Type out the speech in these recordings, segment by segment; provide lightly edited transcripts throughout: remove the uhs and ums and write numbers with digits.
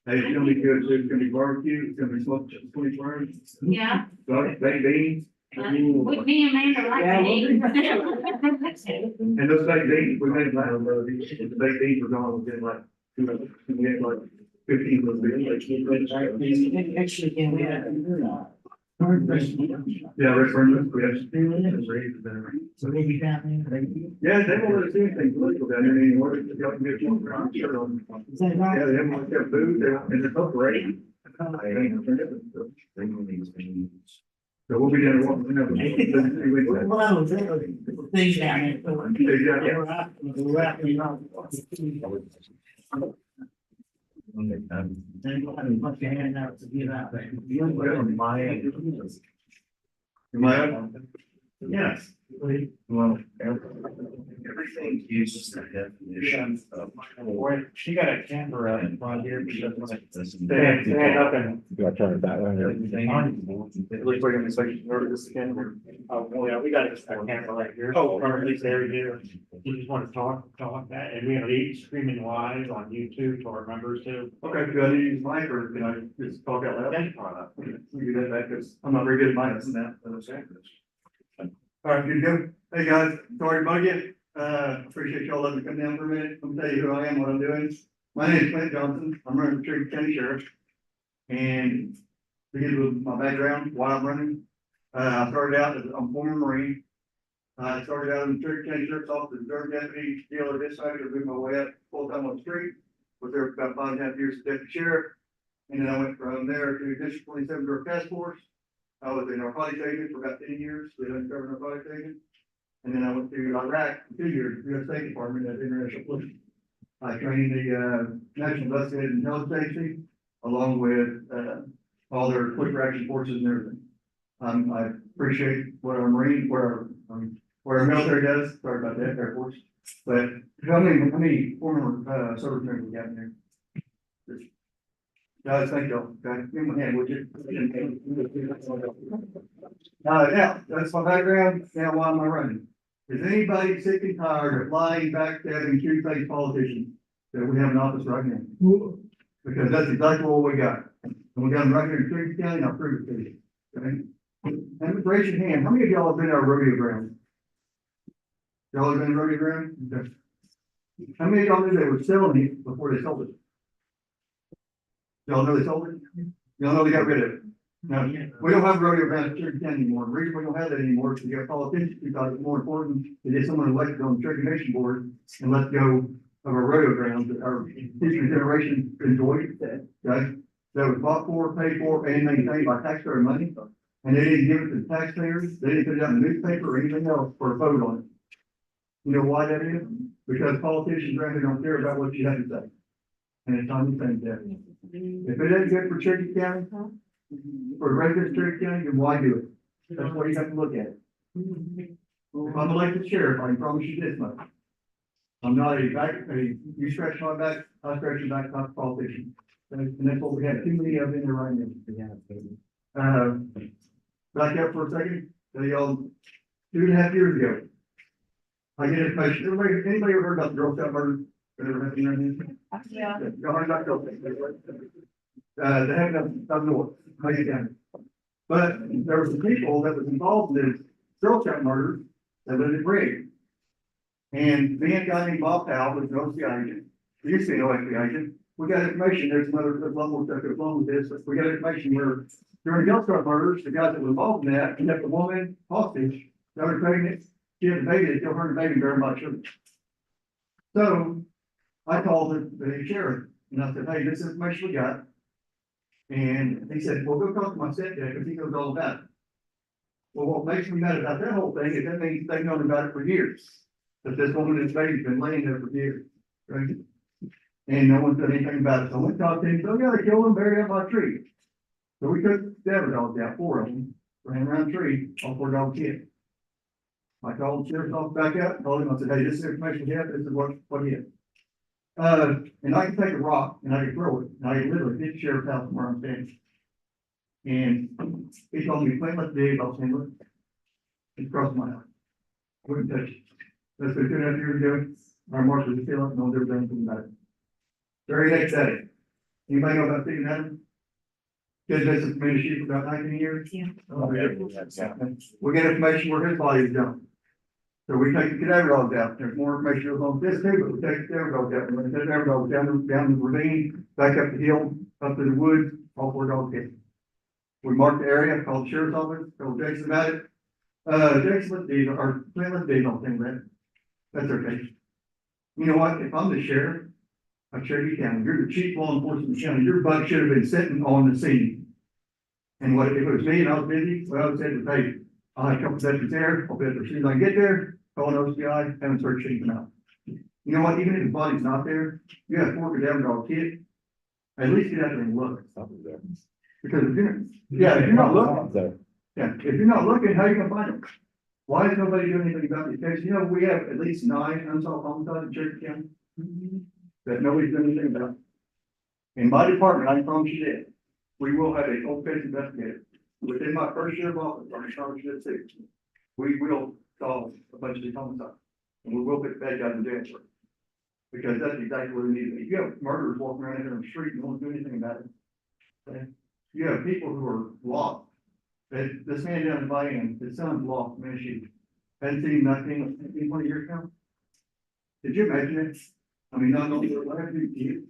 Hey, it's gonna be good, too. It's gonna be barbecue, it's gonna be smoked 24 hours. Yeah. Baked beans. With me and Amanda like to eat. And those baked beans, we made like, the baked beans were gone within like, we had like 15 of those. Actually, can we have? Yeah, restaurant, we have. So maybe down there. Yeah, they won't let us do anything political down there anymore. Y'all can get your brown shirt on. Is that Yeah, right? they haven't like their food, and it's not great. So we'll be down there. Well, I was there, things down there. Yeah. And bunch of handouts to give out there. Am I up? Yes. Well, everything uses the definition of. She got a camera in front here, but she doesn't like this. Stand up and. You gotta turn it back on Looks like in the section, or this again. Oh, well, yeah, we got a camera right here. Oh, Or at least there you do. You just want to talk that, and we have these streaming live on YouTube to our members too. Okay, do I need to use mic or can I just talk out loud? We do that because I'm not very good at mics and that. All right, good to go. Hey, guys, sorry to bug you. Appreciate y'all letting me come down for a minute. I'm gonna tell you who I am, what I'm doing. My name is Clint Johnson. I'm running the Cherokee County Sheriff. And to give you my background, why I'm running, I started out as I'm a former Marine. I started out in the Cherokee County Sheriff's Office as a reserve deputy, dealer dispatcher, moved my way up full time on the street. Was there for about 5.5 years as deputy sheriff. And then I went from there to District 27 Drug Task Force. I was a narcotics agent for about 10 years, the undercover narcotics agent. And then I went to Iraq for 2 years, U.S. State Department as international police. I trained the National Investigative Intelligence Agency, along with all their quick reaction forces and everything. I appreciate what our Marine, what our military does. Sorry about that, Air Force. But how many former service members we got in there? Guys, thank y'all. Okay, give me a hand, would you? Yeah, that's my background. Now, why am I running? Is anybody sick and tired of lying, backstabbing, two-faced politicians that we have in office right now? Because that's exactly what we got. And we got them right here in Cherokee County, and I'll prove it to you. Okay? And raise your hand. How many of y'all have been to our rodeo ground? Y'all have been to rodeo ground? Okay. How many of y'all knew they were selling it before they sold it? Y'all know they sold it? Y'all know they got rid of it? No, we don't have a rodeo ground in Cherokee County anymore. The reason we don't have that anymore is we got politicians who thought it's more important to get someone elected on the Cherokee Nation Board and let go of our rodeo grounds that our future generation enjoyed. Okay? That was bought for, paid for, and maintained by taxpayer money. And they didn't give it to the taxpayers. They didn't put it out in the newspaper or anything else for a vote on it. You know why that is? Because politicians around here don't care about what you have to say. And it's time to change that. If it ain't good for Cherokee County, for the residents of Cherokee County, then why do it? That's why you have to look at it. If I'm elected sheriff, I can promise you this much. I'm not you scratch my back, I scratch your back, not a politician. And that's what we have, too many of them in there right now. Back up for a second, tell y'all, 2.5 years ago, I get information, anybody ever heard about the Girl Scout murder? Ever happened around here? Yeah. Y'all heard about Girl Scouts? They happened up north, Macon County. But there were some people that was involved in this Girl Scout murder that lived in Brigg. And me and a guy named Bob Powell was an OCI agent. We used to be an OCI agent. We got information, there's a lot more stuff that goes along with this, but we got information where during the Girl Scout murders, the guys that were involved in that, kept the woman hostage, got her pregnant, she had a baby, they killed her and the baby very much. So I called the sheriff and I said, hey, this information we got. And he said, well, go talk to my stepdad because he knows all about it. Well, what makes me mad about that whole thing is that means they've known about it for years. That this woman and this baby's been laying there for years. Right? And no one said anything about it. So I went to talk to him, so yeah, they killed him, buried him by a tree. So we took seven dogs out, 4 of them, ran around the tree, all 4 dogs hit. I called the sheriff's office back up, told him, I said, hey, this is information we have, this is what he is. And I can take a rock and I can throw it, and I can literally hit the sheriff's house from where I'm standing. And he told me, Clint, let's dig, I'll send it. It's across my house. Wouldn't touch it. That's what 2.5 years ago. Our marshals are still up, no one's ever done anything about it. Very next day. Anybody know about Stephen Adams? Did business ministry for about 19 years. Yeah. We get information where his body is dumped. So we take the cadaver dogs out. There's more information on this too, but we take the cadaver dogs out. And we take the cadaver dogs down the ravine, back up the hill, up to the woods, all 4 dogs hit. We marked the area, called the sheriff's office, told Jason about it. Jason let Dave, or Clint let Dave on thing that. That's okay. You know what? If I'm the sheriff of Cherokee County, you're the chief law enforcement county, your butt should have been sitting on the scene. And what, if it was me and I was busy, what I would say was, hey, I'll have a couple veterans there, I'll be there as soon as I can get there, call an OCI, have them start shaking them out. You know what, even if the body's not there, you have 4 cadaver dog hit, at least get out there and look. Because if you're, if you're not looking, if you're not looking, how are you gonna find them? Why is nobody doing anything about these cases? You know, we have at least 9 unsolved homicides in Cherokee County that nobody's doing anything about. In my department, I can promise you this, we will have a cold case investigator. Within my first year of office, I'm charged with this. We will solve a bunch of these homicides. And we will put bad guys in jail. Because that's exactly what we need. If you have murderers walking around here on the street and no one's doing anything about it. Okay? You have people who are lost. This man down in the end, his son's lost, man, she hadn't seen 20 years ago. Did you imagine it? I mean, not only what happened to you,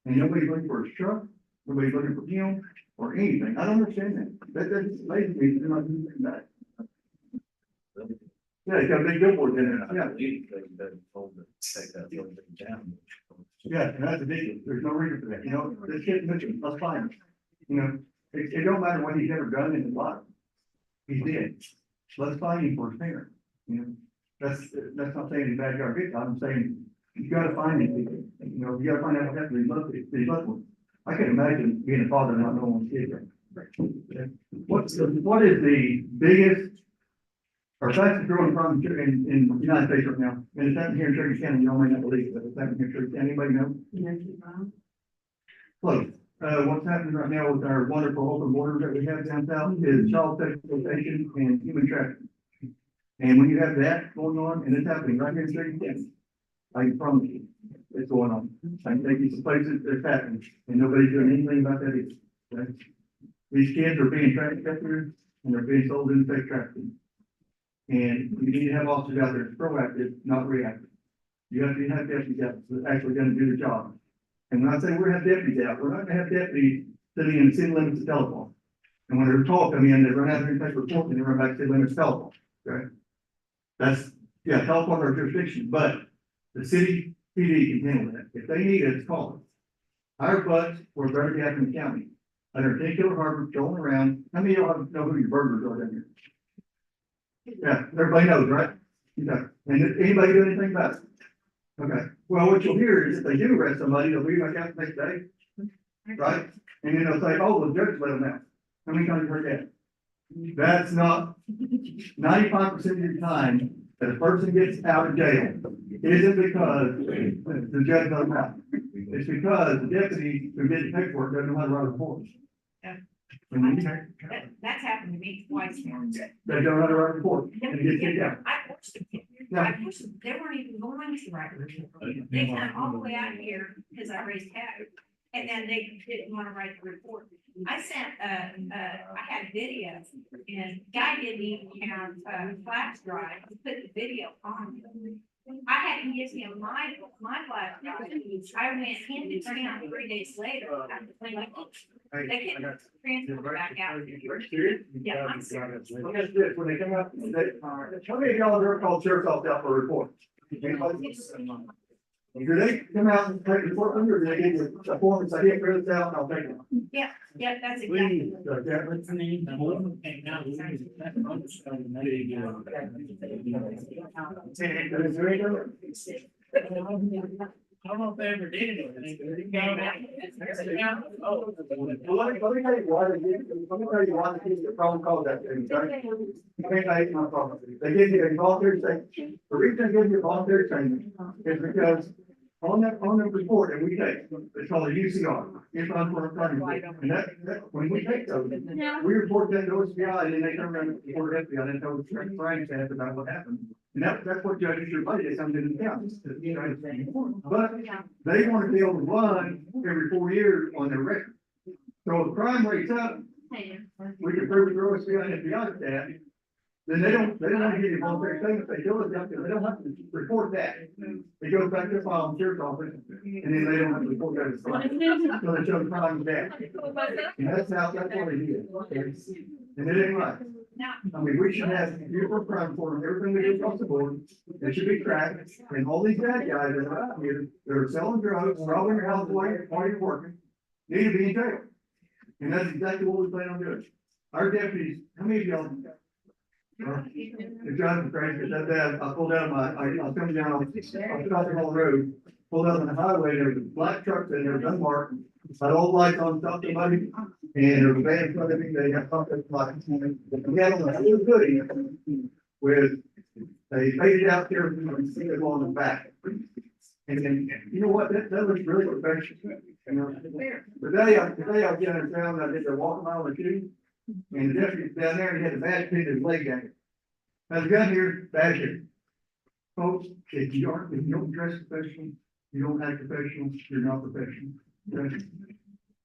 and nobody's looking for his truck, nobody's looking for him, or anything. I don't understand that. That's amazing me, they're not doing that. Yeah, he's got a big billboard in there, yeah. Yeah, and that's ridiculous. There's no reason for that, you know, this kid's missing, let's find him. You know, it don't matter what he's ever done in his life. He's dead. Let's find him for his parents, you know. That's not saying he's a bad guy or good guy. I'm saying you gotta find him, you know, you gotta find out what happened to these loved ones. I can imagine being a father and not knowing one's kid. What is the biggest or fastest growing problem in the United States right now? And it's happening here in Cherokee County, you all may not believe it, but it's happening here in Cherokee County. Anybody know? Close. What's happening right now with our wonderful open borders that we have down south is child exploitation and human trafficking. And when you have that going on, and it's happening right here in Cherokee County, I promise you, it's going on. I can take you some places it's happening, and nobody's doing anything about that either. Okay? These kids are being trafficked up here, and they're being sold into sex trafficking. And you need to have officers out there that's proactive, not reactive. You have to have deputies out that's actually gonna do the job. And when I say we're gonna have deputies out, we're not gonna have deputies sitting in the city limits of telephone. And when they're tall come in, they run out there and take a report, and they run back to city limits of telephone, okay? That's, yeah, telephone or jurisdiction, but the city PD can handle that. If they need us, call us. Our butts were buried out in the county. Under Particular Harbor, going around, how many of y'all know who your burglars are down here? Yeah, everybody knows, right? Okay. And did anybody do anything about it? Okay, well, what you'll hear is if they do arrest somebody, they'll be back out the next day, right? And then they'll say, oh, the judge let them out. How many times have you heard that? That's not 95% of your time that a person gets out of jail isn't because the judge let them out. It's because the deputy who did the paperwork doesn't know how to write a report. Yeah. And when you- That's happened to me twice now. they don't know how to write a report and it gets kicked out. I forced them, they weren't even going to write a report. They came all the way out here because I raised cattle. And then they didn't want to write the report. I sent, I had video and guy didn't even have a flash drive to put the video on. I had to give him my flash drive. I went into town 3 days later. After playing like, they couldn't transfer back out. Yeah, I'm serious. Well, guess this, when they come out, how many of y'all have ever called sheriff's office out for a report? Anybody? Do they come out and take the report under, or do they get a form and say, hey, fill this out, and I'll take it? Yeah, that's exactly. What's the name? The whole thing now. Is there any other? I don't know if they ever did anything. Well, let me tell you why they did, let me tell you why they did the phone call that day, okay? Okay, that's my problem. They give you a voluntary training. The reason they give you a voluntary training is because on the report that we take, it's called a UCR, it's on for a crime. And that, when we take those, we report that to OCI, and then they turn around and report it to FBI, and then tell the crime staff about what happened. And that's what judges your budget comes into account. But they want to be able to run every 4 years on their record. So if crime rate's up, we can prove it grows beyond that. Then they don't want to give you voluntary statements, they do it, they don't have to report that. It goes back to the file in sheriff's office, and then they don't have to report that as crime. So they show the crime is that. And that's what they do. And it ain't right. I mean, we should have uniform crime report on everything we do across the board. It should be tracked, and all these bad guys that are out here, that are selling drugs, robbing your house while you're working, need to be in jail. And that's exactly what we plan on doing. Our deputies, how many of y'all? If John crazy, that bad, I pulled out I was coming down on Hall Road, pulled out on the highway, there was a black truck in there, unmarked. Had all lights on, top of somebody, and there was a van in front of me, they got pumped up lights. We had on a little hoodie with, they faded out there, and see it on the back. And then, you know what, that was really professional. You know, today I was down in town, I did the walk mile or two. And the deputy was down there and he had a badge pinned to his leg down. Now the gun here, badge here. Folks, if you don't dress professional, you don't act professional, you're not professional. Okay?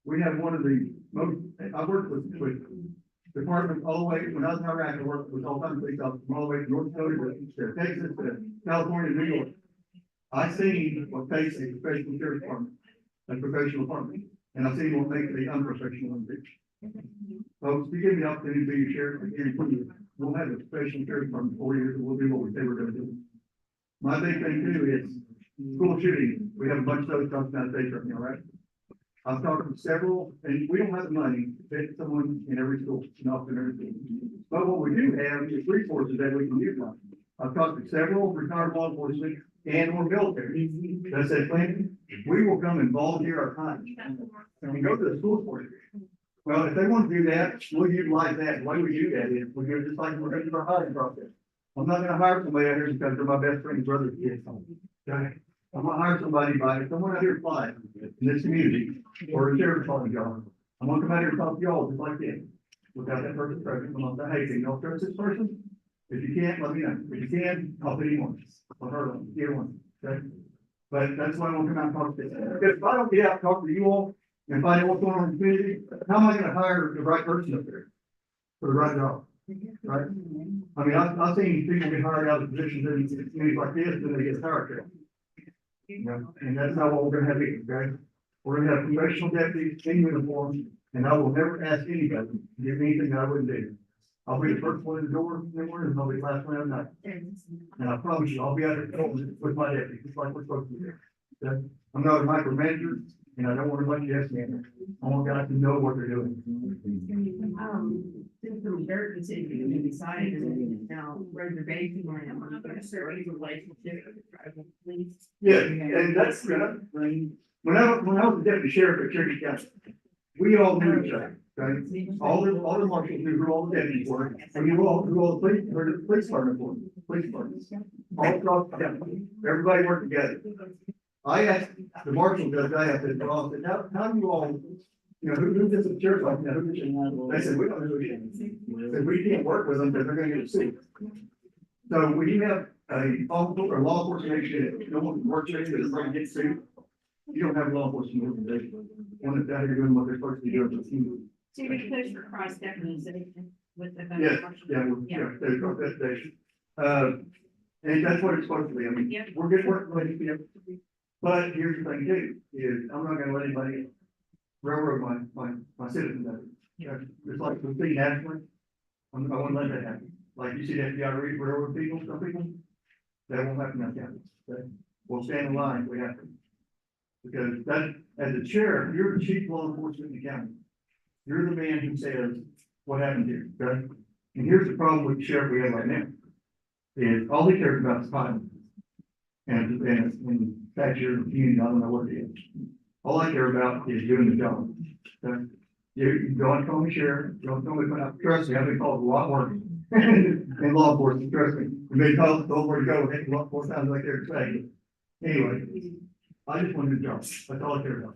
We have one of the most, I worked with departments all the way, when I was in Iraq, I worked with all kinds of police officers, from all the way from North Dakota to Texas to California, New York. I seen what takes a professional sheriff's department, a professional department, and I've seen what makes the unprofessional one. Folks, if you give me the opportunity to be your sheriff, I guarantee you, we'll have a professional sheriff department for 4 years, and we'll do what we say we're gonna do. My big thing too is school shooting. We have a bunch of those talking out of state right now, right? I've talked to several, and we don't have the money to fit someone in every school, not in every school. But what we do have is resources that we can utilize. I've talked to several retired law enforcement and or military. That said, Clinton, we will come and volunteer our time and go to the school for it. Well, if they want to do that, we'll utilize that. The way we do that is we do it just like we're going to do our hiring process. I'm not gonna hire somebody out here because they're my best friend's brother's kid. Okay? I'm gonna hire somebody by, someone out here applying in this community or a sheriff's department job. I'm gonna come out here and talk to y'all just like this. Without that person present, I'm gonna say, hey, can you all trust this person? If you can't, let me know. If you can, I'll put him on. I'll hurt him, get one. Okay? But that's why I want to come out and talk to you. Because if I don't get out and talk to you all and find out what's going on in the community, how am I gonna hire the right person up there for the right job? Right? I mean, I've seen people get hired out of positions in communities like this, and they get hired. You know, and that's not what we're gonna have either, okay? We're gonna have professional deputies in uniform, and I will never ask anybody to give me anything that I wouldn't do. I'll be the first one in the door in the morning, and I'll be the last one out at night. And I promise you, I'll be out there with my deputies, just like we're supposed to do. Okay? I'm not a micromanager, and I don't want to let you ask me. I want guys to know what they're doing. Since the dirt is in the decided now reservation land, I'm not gonna serve any relationship with the tribal police. Yeah, and that's, when I was the deputy sheriff at Cherokee County, we all knew each other, okay? All the marshals knew who all the deputies were, and who all the police department were, police departments. All across the county, everybody worked together. I asked the marshal judge, I said, how do you all, you know, who does the sheriff like that? They said, we don't know who it is. They said, we can't work with them because they're gonna get sued. So when you have a officer or law enforcement agency that no one works with, that's going to get sued, you don't have a law enforcement organization. One that's out here doing what they're supposed to be doing. So we push for cross definition with the. Yeah, there's cross definition. And that's what it's supposed to be. I mean, Yep. we're good working with you. But here's the thing too, is I'm not gonna let anybody railroad my citizens. It's like we see nationally. I wouldn't let that happen. Like you see that FBI railroad people, some people, that won't happen in that county. Okay? We'll stand in line if we have to. Because that, as a sheriff, you're the chief law enforcement in the county. You're the man who says what happened here, okay? And here's the problem with the sheriff we have right now. Is all he cares about is time. And that's your community, I don't know what it is. All I care about is doing the job. Okay? You don't call me sheriff, you don't call me, trust me, I've been called a lot worse in law enforcement, trust me. We've been told where to go, a lot more times like they're saying. Anyway, I just want to do the job, that's all I care about.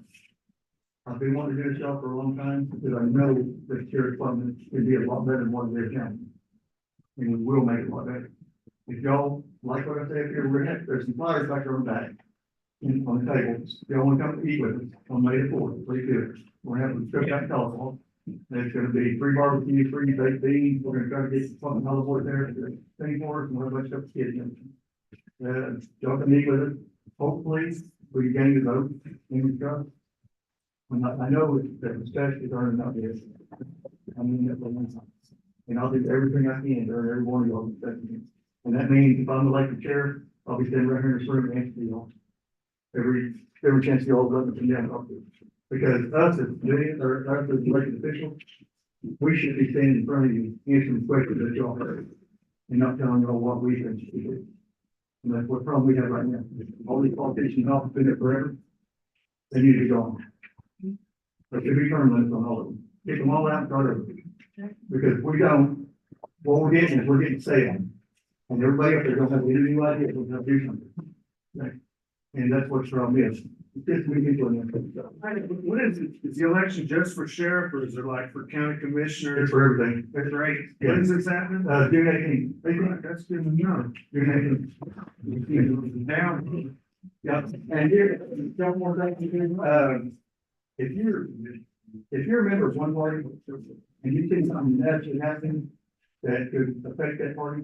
I've been wanting to do this job for a long time, because I know that sheriff department can be a lot better than what they're county. And we will make it a lot better. If y'all like what I said here, we're gonna have, there's some flyers back on the back. On the tables, you all want to come to eat with us on May the 4th, please do it. We're gonna have a strip out telephone. There's gonna be free barbecue, free baked beans, we're gonna try to get something out of the there, thing for us, and we're gonna stuff kids in. Y'all can meet with us, hopefully, we gain the vote, in the trust. I know that the statute is already not this. I mean, that's what I'm saying. And I'll do everything I can during every one of y'all's sessions. And that means if I'm elected chair, I'll be standing right here in this room and answer to y'all. Every chance you all go up and down, talk to us. Because us as civilians, or us as elected officials, we should be standing in front of you, answering questions that y'all heard. And not telling y'all what we think you should do. And that's what problem we have right now. All these politicians have been there forever. They need to be gone. There should be term limits on all of them. Get them all out and start over. Because if we don't, what we're getting is we're getting sand. And everybody up there don't have any new ideas, we're gonna do something. Right? And that's what's wrong is. Just we people in there. What is it? Is the election just for sheriff or is it like for county It's commissioners? for everything. That's right. Yeah. When is this happening? June 18th. That's good to know. June 18th. Down. Yeah, and here, one more thing, if you're a member of one party and you see something actually happening that could affect that party,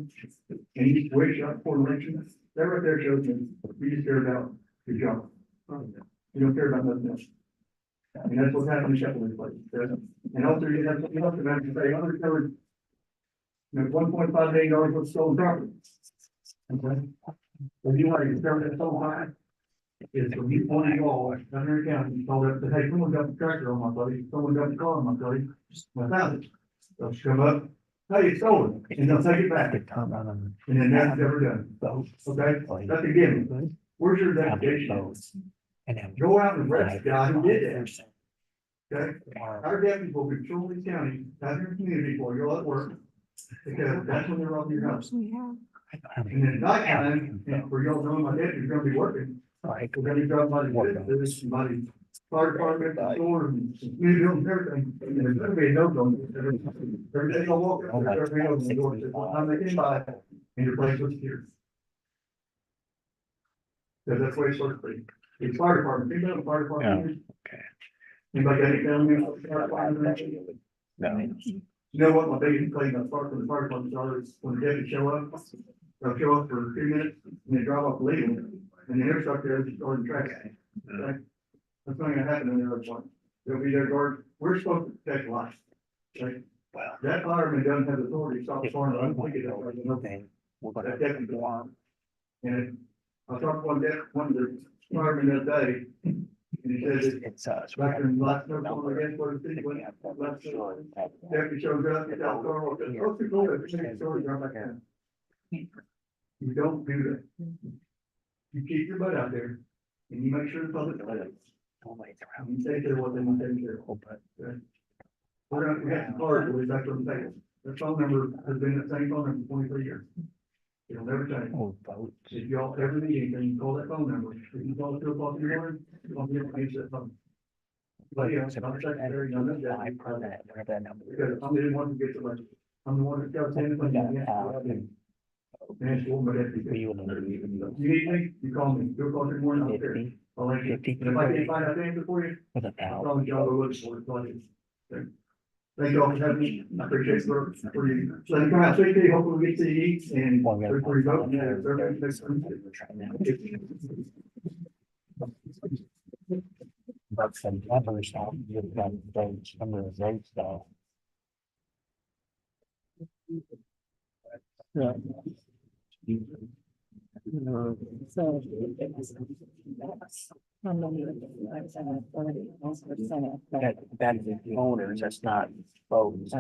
and you wait up for election, that right there shows you, you just care about your job. You don't care about nothing else. And that's what's happening in Shepherd's place. And also you have something else about to say, unrecovered, $1.5 million worth of stolen property. Okay? If you want to discover that stolen property, is when you want to go down there county, you called up, said, hey, someone got the tractor on my buddy, someone got the car on my buddy, I found it. They'll come up, hey, it's stolen, and they'll take it back. And then that's never done. Okay, that's a given. Where's your investigation? Go out and arrest the guy who did that. Okay, our deputies will control the county, have your community for you all at work, because that's when they're on your house. And then at nighttime, and for y'all knowing my deputy's gonna be working. We're gonna be driving by the business, somebody, fire department, the store, and new buildings, everything, and there's gonna be a no go. Every day I walk up, there's every no go, says, well, I'm making by, and your place was here. Cause that's the way it's supposed to be. It's fire department, you know, the fire department. okay. Anybody got any family? No. You know what, my biggest complaint about fire from the fire department is when the deputies show up, they'll show up for 2 minutes, and they drive off leaving. And then they're stuck there just starting traffic. Okay? That's not gonna happen in the other one. They'll be there guard. We're supposed to protect life. Okay? Well, That fireman doesn't have the authority to stop foreign. I don't think it does. we're That gonna. deputy alarm. And I talked to one of the firemen the other day. And he said that It's us. back in last November, I guess, where the city went, last deputy shows up, gets out the car, walks in, oh, people, everything's story, right back down. You don't do that. You keep your butt out there and you make sure the public knows. You take care of what they want to take care of. Okay? We got some cards way back on the table. Their phone number has been the same phone number for 23 years. It'll never change. If y'all ever need anything, you call that phone number. If you call at 2 o'clock in the morning, you'll be able to answer that phone. But yeah, I'm secretary, I'm not that. Because I'm the one who gets elected. I'm the one that tells anything. And it's my deputy. You need me, you call me, 2 o'clock in the morning, I'm there. I'll let you. And if I can't find out the answer for you, I'll promise you I'll go look for it. Okay. Thank you all for having me. I appreciate it for you. So come out, speak to you, hopefully we get to eat and before you vote. Yeah, everything's next Thursday. But some other stuff, you've got some of the road stuff. Yeah. That's the owners, that's not votes.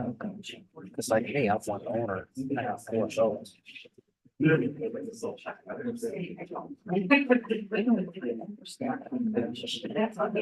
It's like, hey, I want owner, I have 4 votes. They don't really understand. That's on the.